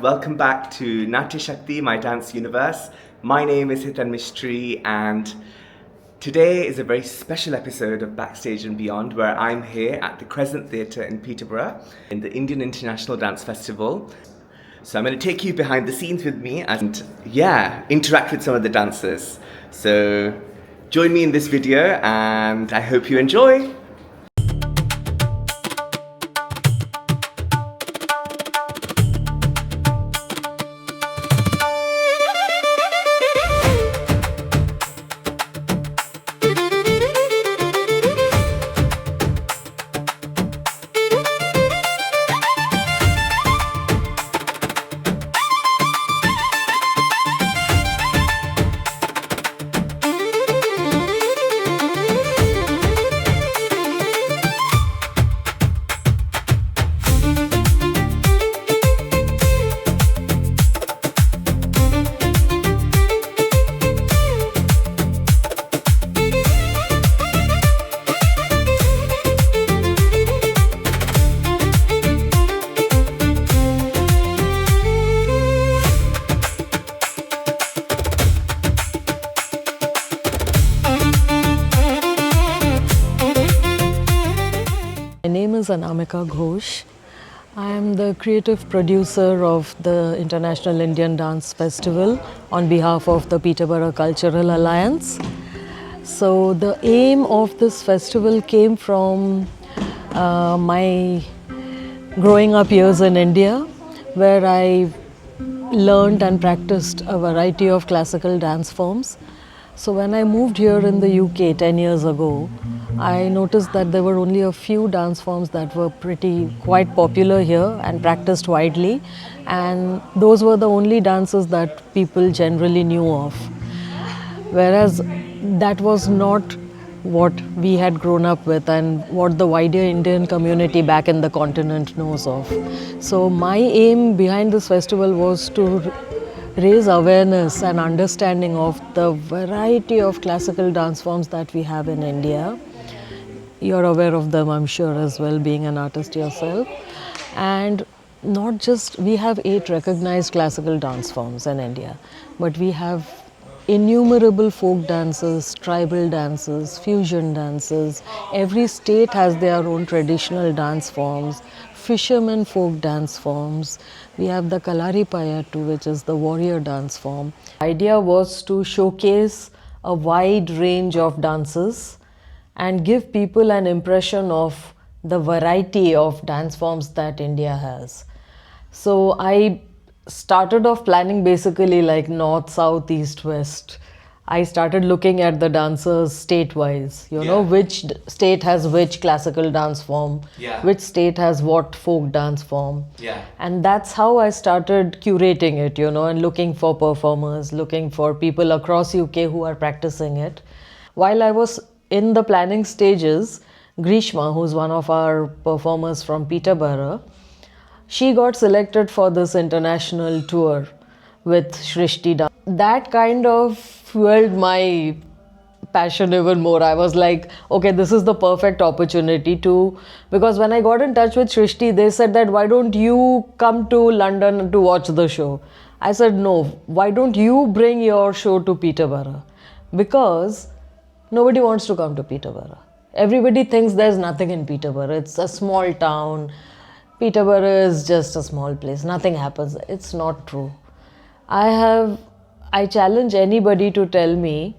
welcome back to Natya Shakti, my dance universe. My name is Hitan Mistry, and today is a very special episode of Backstage and Beyond, where I'm here at the Crescent Theatre in Peterborough in the Indian International Dance Festival. So I'm going to take you behind the scenes with me and interact with some of the dancers. So join me in this video and I hope you enjoy. My name is Anamika Ghosh. I am the creative producer of the International Indian Dance Festival on behalf of the Peterborough Cultural Alliance. So the aim of this festival came from my growing up years in India, where I learned and practiced a variety of classical dance forms. So when I moved here in the UK 10 years ago, I noticed that there were only a few dance forms that were quite popular here and practiced widely, and those were the only dances that people generally knew of. Whereas that was not what we had grown up with and what the wider Indian community back in the continent knows of. So my aim behind this festival was to raise awareness and understanding of the variety of classical dance forms that we have in India. You're aware of them, I'm sure, as well, being an artist yourself. And not just, we have 8 recognized classical dance forms in India, but we have innumerable folk dances, tribal dances, fusion dances. Every state has their own traditional dance forms, fishermen folk dance forms. We have the Kalari Payattu, which is the warrior dance form. The idea was to showcase a wide range of dances and give people an impression of the variety of dance forms that India has. So I started off planning basically like north, south, east, west. I started looking at the dancers state-wise, you know, which state has which classical dance form, which state has what folk dance form. And that's how I started curating it, you know, and looking for performers, looking for people across UK who are practicing it. While I was in the planning stages, Grishma, who's one of our performers from Peterborough, she got selected for this international tour with Shrishti Dance. That kind of fueled my passion even more. I was like, okay, this is the perfect opportunity because when I got in touch with Shrishti, they said that, why don't you come to London to watch the show? I said, no, why don't you bring your show to Peterborough? Because nobody wants to come to Peterborough. Everybody thinks there's nothing in Peterborough. It's a small town. Peterborough is just a small place. Nothing happens. It's not true. I challenge anybody to tell me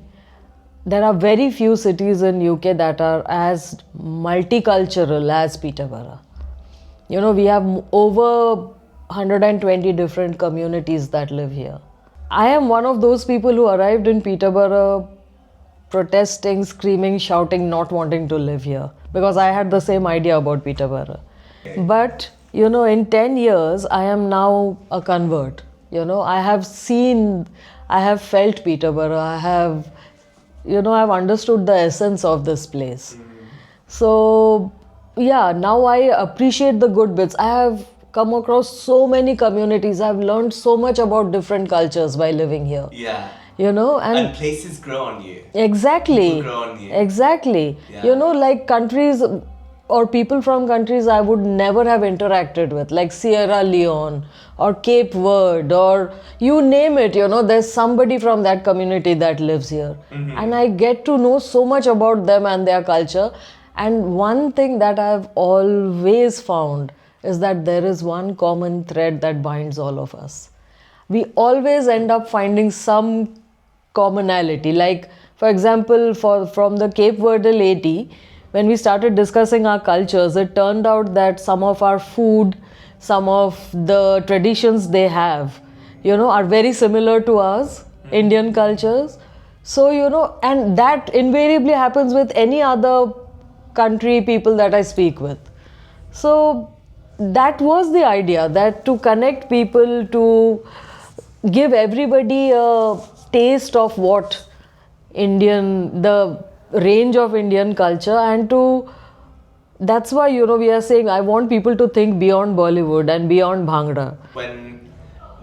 there are very few cities in UK that are as multicultural as Peterborough. You know, we have over 120 different communities that live here. I am one of those people who arrived in Peterborough protesting, screaming, shouting, not wanting to live here, because I had the same idea about Peterborough. But, you know, in 10 years, I am now a convert. You know, I have felt Peterborough, I've understood the essence of this place. So, now I appreciate the good bits. I have come across so many communities. I've learned so much about different cultures by living here. You know, and places grow on you. Exactly. People grow on you. Exactly. You know, like countries or people from countries I would never have interacted with, like Sierra Leone or Cape Verde, or you name it, there's somebody from that community that lives here. And I get to know so much about them and their culture. And one thing that I've always found is that there is one common thread that binds all of us. We always end up finding some commonality. Like, for example, from the Cape Verde lady, when we started discussing our cultures, it turned out that some of our food, some of the traditions they have, are very similar to us, Indian cultures. So, and that invariably happens with any other country people that I speak with. So that was the idea, that to connect people, to give everybody a taste of what the range of Indian culture, and that's why, we are saying I want people to think beyond Bollywood and beyond Bhangra. When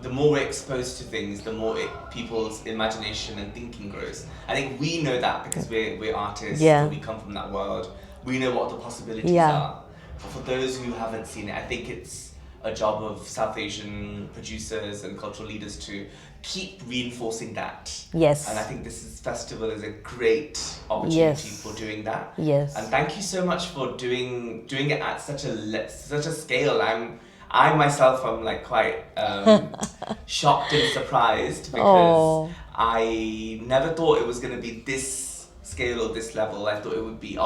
the more we're exposed to things, the more people's imagination and thinking grows. I think we know that because we're artists, we come from that world. We know what the possibilities are. But for those who haven't seen it, I think it's a job of South Asian producers and cultural leaders to keep reinforcing that. Yes. And I think this festival is a great opportunity for doing that. Yes. And thank you so much for doing it at such a scale. I myself am like quite shocked and surprised because I never thought it was going to be this scale or this level. I thought it would be,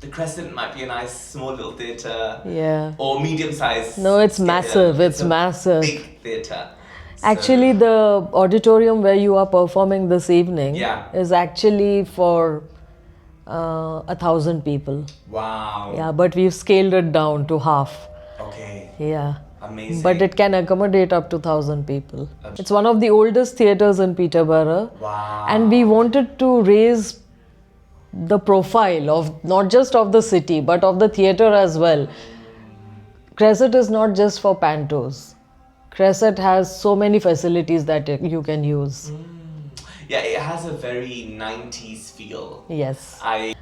the Crescent might be a nice small little theatre, or medium sized. No, it's massive. It's massive. Big theatre. Actually, the auditorium where you are performing this evening is actually for 1,000 people. Wow. Yeah, but we've scaled it down to half. Okay. Yeah. Amazing. But it can accommodate up to 1,000 people. It's one of the oldest theatres in Peterborough. Wow. And we wanted to raise the profile of not just of the city but of the theatre as well. Crescent is not just for pantos. Crescent has so many facilities that you can use. Yeah, it has a very 90s feel. Yes. I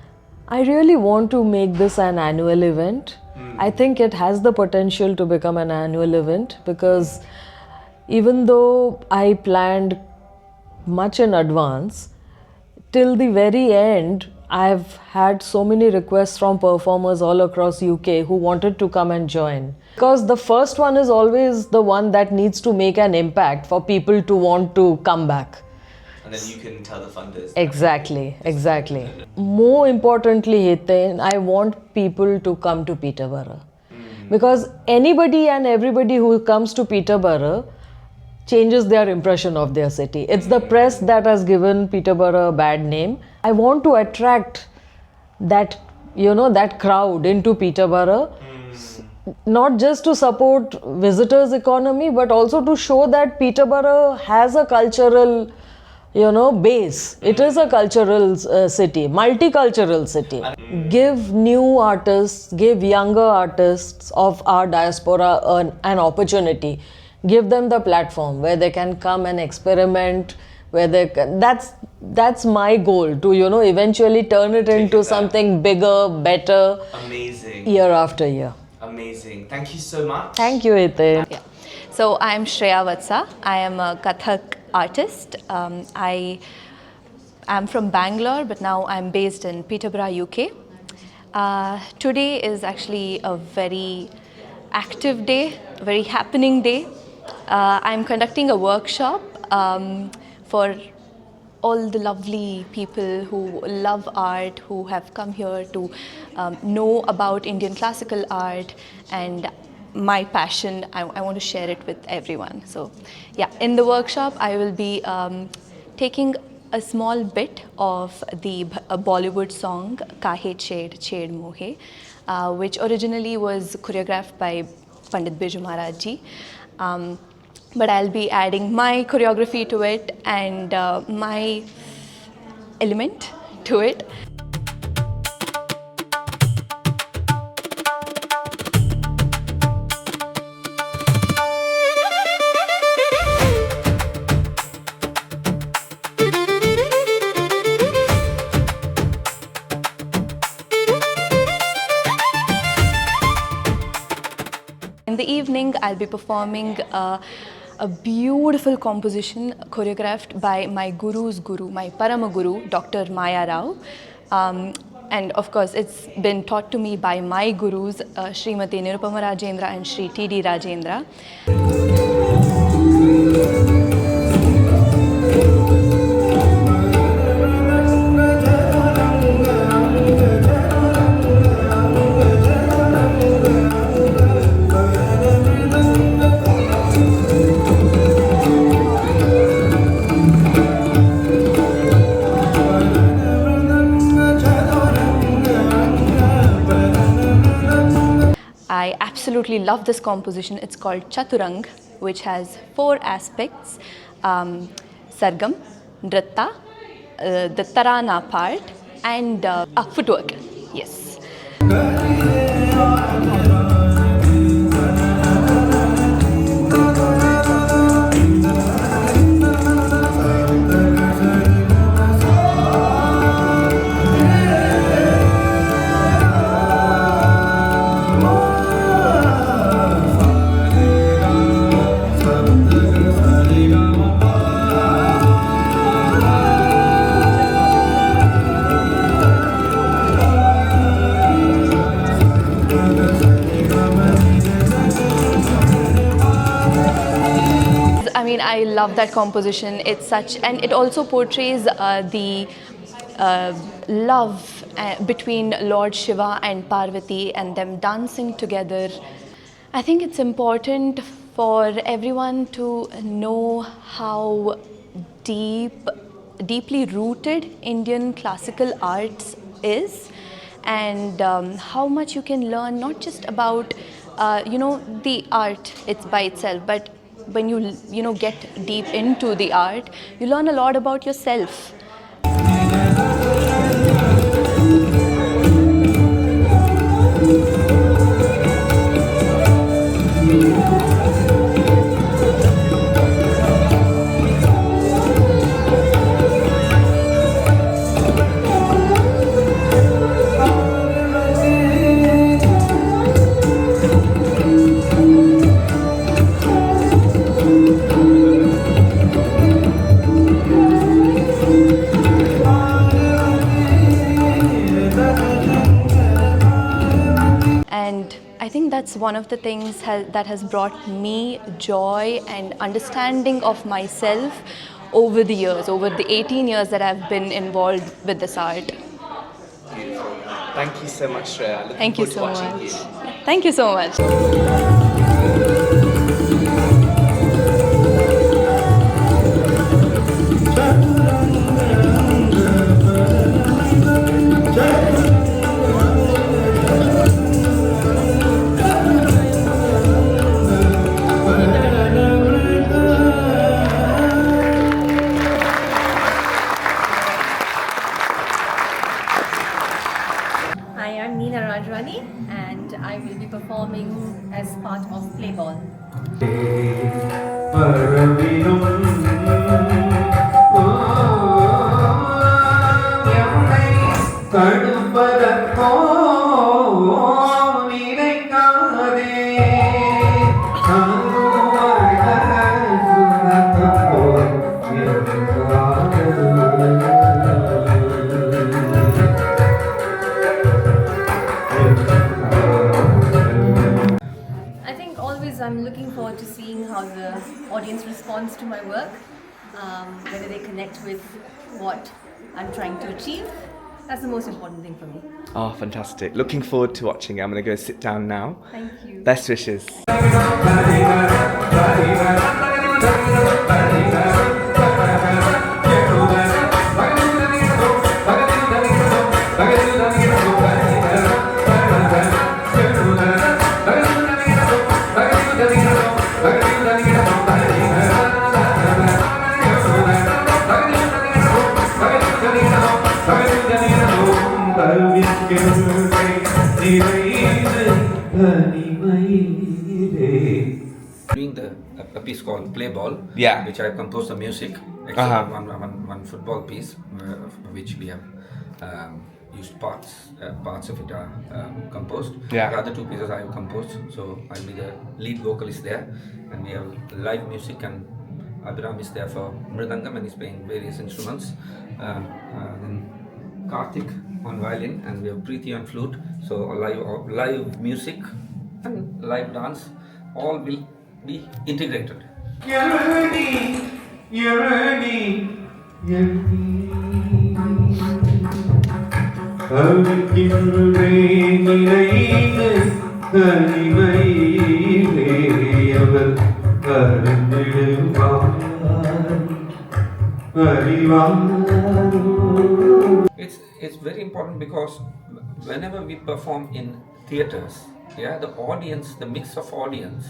really want to make this an annual event. I think it has the potential to become an annual event because even though I planned much in advance, till the very end, I've had so many requests from performers all across UK who wanted to come and join. Because the first one is always the one that needs to make an impact for people to want to come back. And then you can tell the funders. Exactly. More importantly, Hiten, I want people to come to Peterborough. Because anybody and everybody who comes to Peterborough changes their impression of their city. It's the press that has given Peterborough a bad name. I want to attract that, that crowd into Peterborough, not just to support visitors' economy, but also to show that Peterborough has a cultural, base. It is a cultural city, multicultural city. Give new artists, give younger artists of our diaspora an opportunity. Give them the platform where they can come and experiment, where they can, that's my goal, to eventually turn it into something bigger, better. Amazing. Year after year. Amazing. Thank you so much. Thank you, Hiten. Yeah. So I'm Shreya Vatsa. I am a Kathak artist. I am from Bangalore, but now I'm based in Peterborough, UK. Today is actually a very active day, a very happening day. I'm conducting a workshop for all the lovely people who love art, who have come here to know about Indian classical art, and my passion, I want to share it with everyone. So yeah, in the workshop I will be taking a small bit of the Bollywood song Kahe Ched Ched Mohe, which originally was choreographed by Pandit Birju Maharaj ji. But I'll be adding my choreography to it and my element to it. I'll be performing a beautiful composition choreographed by my guru's guru, my Parama Guru, Dr. Maya Rao. And of course, it's been taught to me by my gurus, Srimati Nirupama Rajendra and Sri T.D. Rajendra. I absolutely love this composition. It's called Chaturang, which has 4 aspects: Sargam, Nritta, the Tarana part, and footwork. Yes. I mean, I love that composition. It's such, and it also portrays the love between Lord Shiva and Parvati and them dancing together. I think it's important for everyone to know how deeply rooted Indian classical arts is, and how much you can learn, not just about the art it's by itself, but when you get deep into the art, you learn a lot about yourself. And I think that's one of the things that has brought me joy and understanding of myself over the years, over the 18 years that I've been involved with this art. Beautiful. Thank you so much, Shreya. Looking Thank you forward so to watching much. you. Thank you so much. Hi, I'm Ardhanari and I will be performing as part of Playball. I think always I'm looking forward to seeing how the audience responds to my work, whether they connect with what I'm trying to achieve. That's the most important thing for me. Oh, fantastic. Looking forward to watching. I'm going to go sit down now. Thank you. Best wishes. Doing a piece called Playball, Yeah. which I composed the music, except one football piece, which we have used parts of it are composed. Yeah. The other two pieces I have composed, so I'll be the lead vocalist there, and we have live music, and Abhiram is there for mridangam and he's playing various instruments. Then Karthik on violin, and we have Preeti on flute. So live music and live dance all will be integrated. It's very important because whenever we perform in theaters, yeah, the audience, the mix of audience,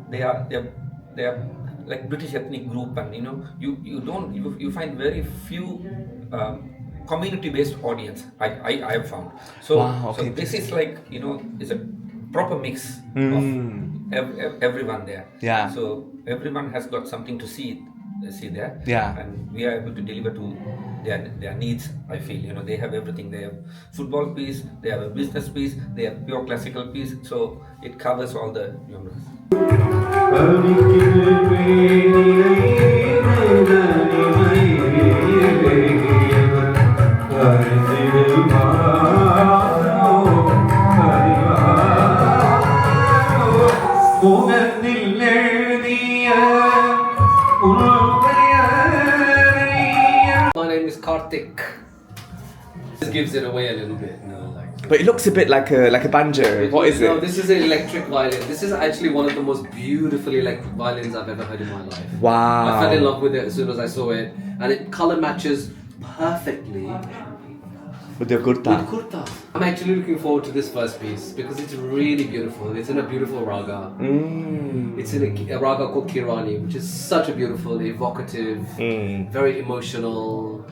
they are like British ethnic group, and you find very few community-based audience. I have found. So, wow, okay. So this is like is a proper mix of everyone there. Yeah. So everyone has got something to see there. Yeah. And we are able to deliver to their needs. I feel they have everything. They have football piece, they have a business piece, they have pure classical piece. So it covers all the genres. My name is Karthik. This gives it away a little bit, But it looks a bit like a banjo. What is No, it? this is an electric violin. This is actually one of the most beautiful electric violins I've ever heard in my life. Wow. I fell in love with it as soon as I saw it, and it color matches perfectly With your kurta. with kurta. I'm actually looking forward to this first piece because it's really beautiful. It's in a beautiful raga. It's in a raga called Kirani, which is such a beautiful, evocative, very emotional,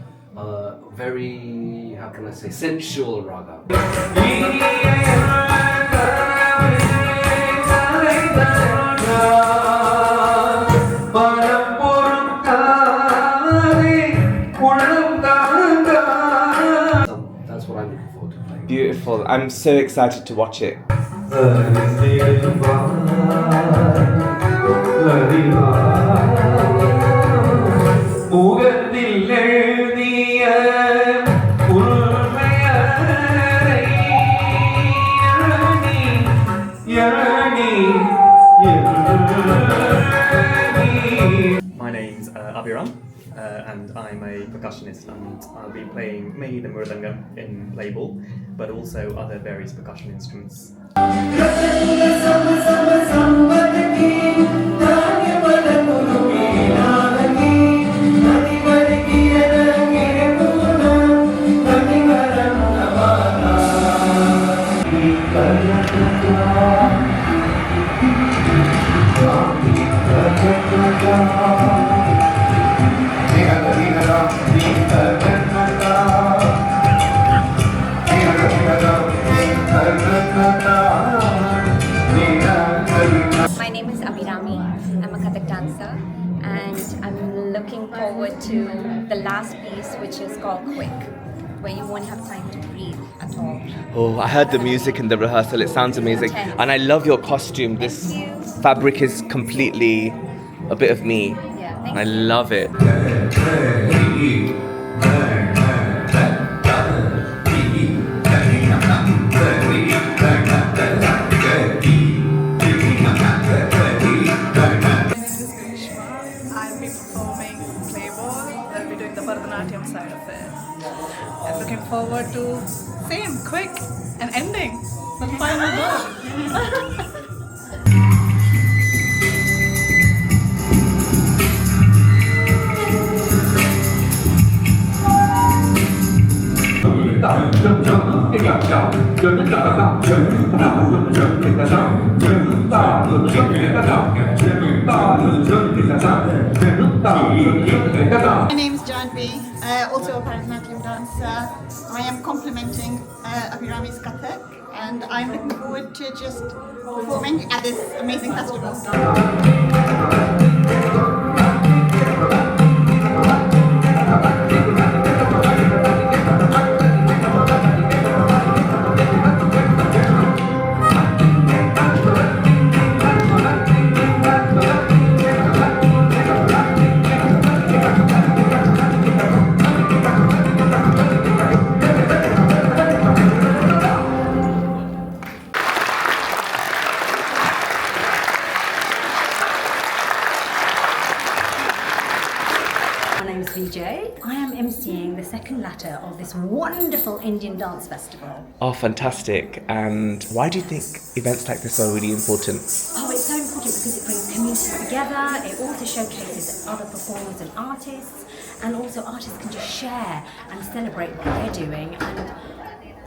very, how can I say, sensual raga. That's what I'm looking forward to playing. Beautiful. I'm so excited to watch it. My name's Abhiram, and I'm a percussionist, and I'll be playing mainly the mridangam in label, but also other various percussion instruments. My name is Abhirami. I'm a Kathak dancer, and I'm looking forward to the last piece, which is called Quick, where you won't have time to breathe at all. Oh, I heard the music in the rehearsal. It sounds amazing. And I love your costume. This fabric is completely a bit of me. Yeah, And I love it. I'll be performing Playboy. I'll be doing the Ardhanari side of it. I'm looking forward to same, quick, and ending. The final goal. My name is Janvi, also a Bharatanatyam dancer. I am complementing Abhirami's Kathak, and I'm looking forward to just performing at this amazing festival. VJ. I am emceeing the second latter of this wonderful Indian dance festival. Oh, fantastic. And why do you think events like this are really important? Oh, it's so important because it brings communities together, it also showcases other performers and artists, and also artists can just share and celebrate what they're doing, and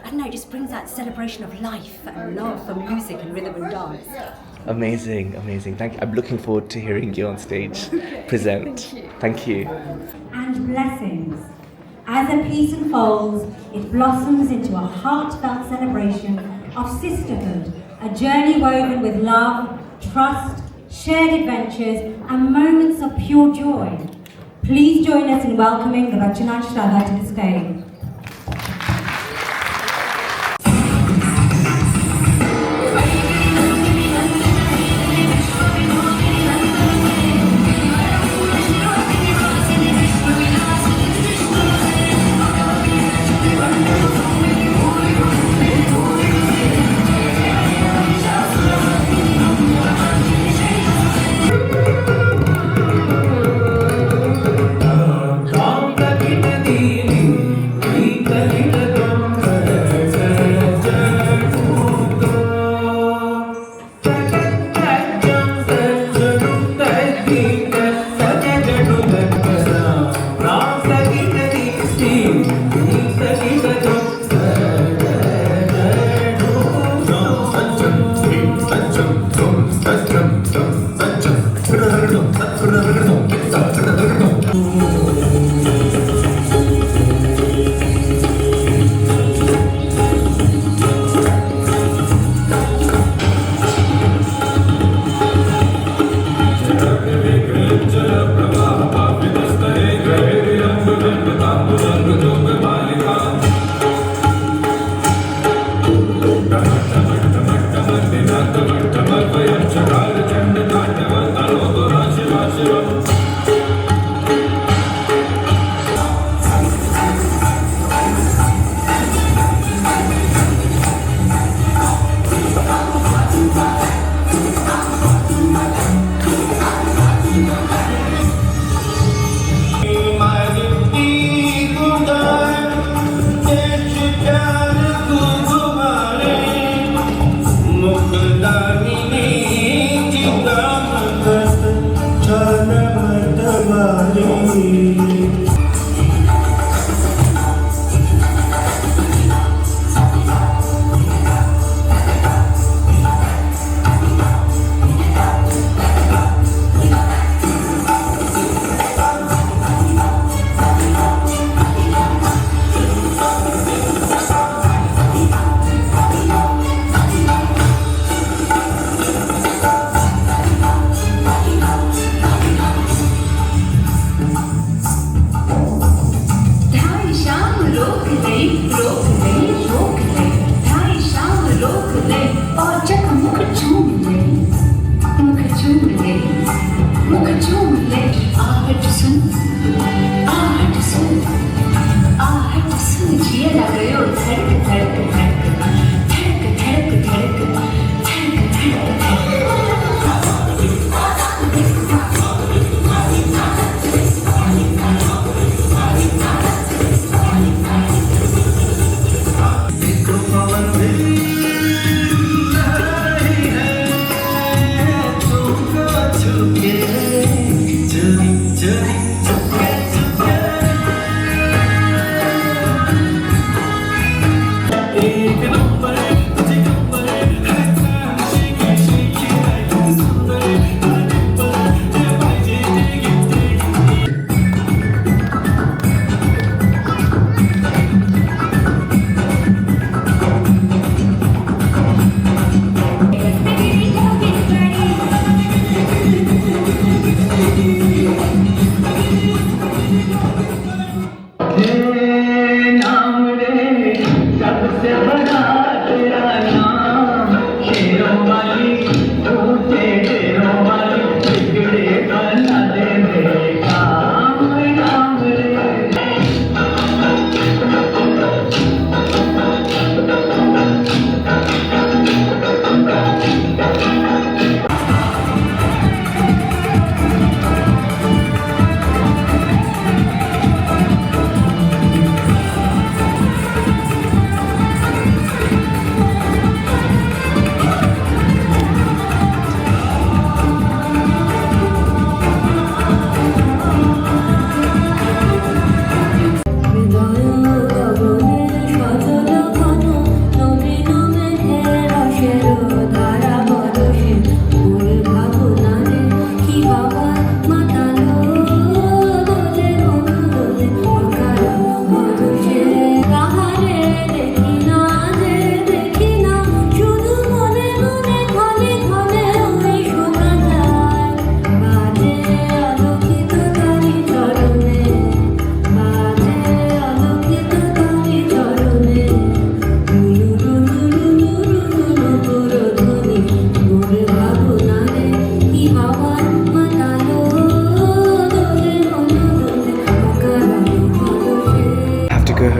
I don't know, it just brings that celebration of life and love for music and rhythm and dance. Amazing, amazing. Thank you. I'm looking forward to hearing you on stage present. Thank you. And blessings. As a piece unfolds, it blossoms into a heartfelt celebration of sisterhood, a journey woven with love, trust, shared adventures, and moments of pure joy. Please join us in welcoming the Rachana Shraddha to the stage.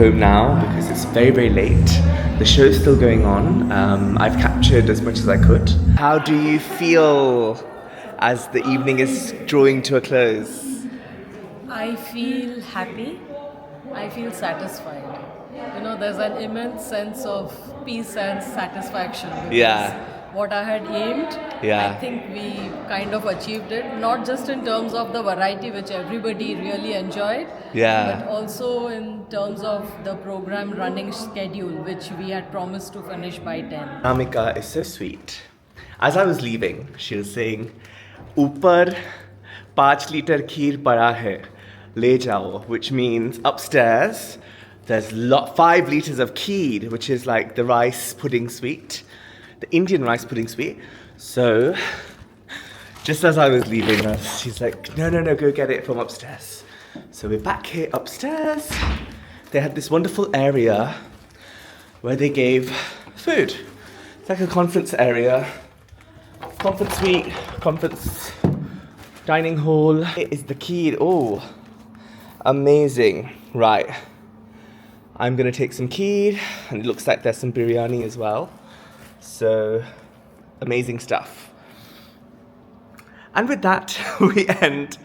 home now because it's very, very late. The show's still going on. I've captured as much as I could. How do you feel as the evening is drawing to a close? I feel happy. I feel satisfied. You know, there's an immense sense of peace and satisfaction. What I had aimed, I think we kind of achieved it. Not just in terms of the variety, which everybody really enjoyed, but also in terms of the program running schedule, which we had promised to finish by 10. Anamika is so sweet. As I was leaving, she was saying, "Upar 5 liter kheer pada hai, le jao," which means upstairs there's 5 liters of kheer, which is like the rice pudding sweet, the Indian rice pudding sweet. So, just as I was leaving us, she's like, no, go get it from upstairs. So we're back here upstairs. They had this wonderful area where they gave food. It's like a conference area, conference suite, conference dining hall. It is the kheer. Oh, amazing. Right. I'm gonna take some kheer, and it looks like there's some biryani as well. So, amazing stuff. And with that, we end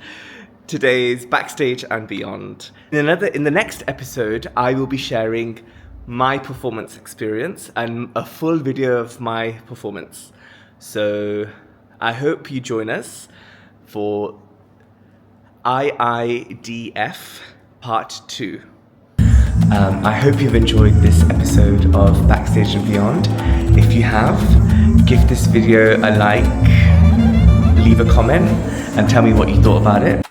today's Backstage and Beyond. In the next episode, I will be sharing my performance experience and a full video of my performance. So, I hope you join us for IIDF Part 2. I hope you've enjoyed this episode of Backstage and Beyond. If you have, give this video a like, leave a comment, and tell me what you thought about it.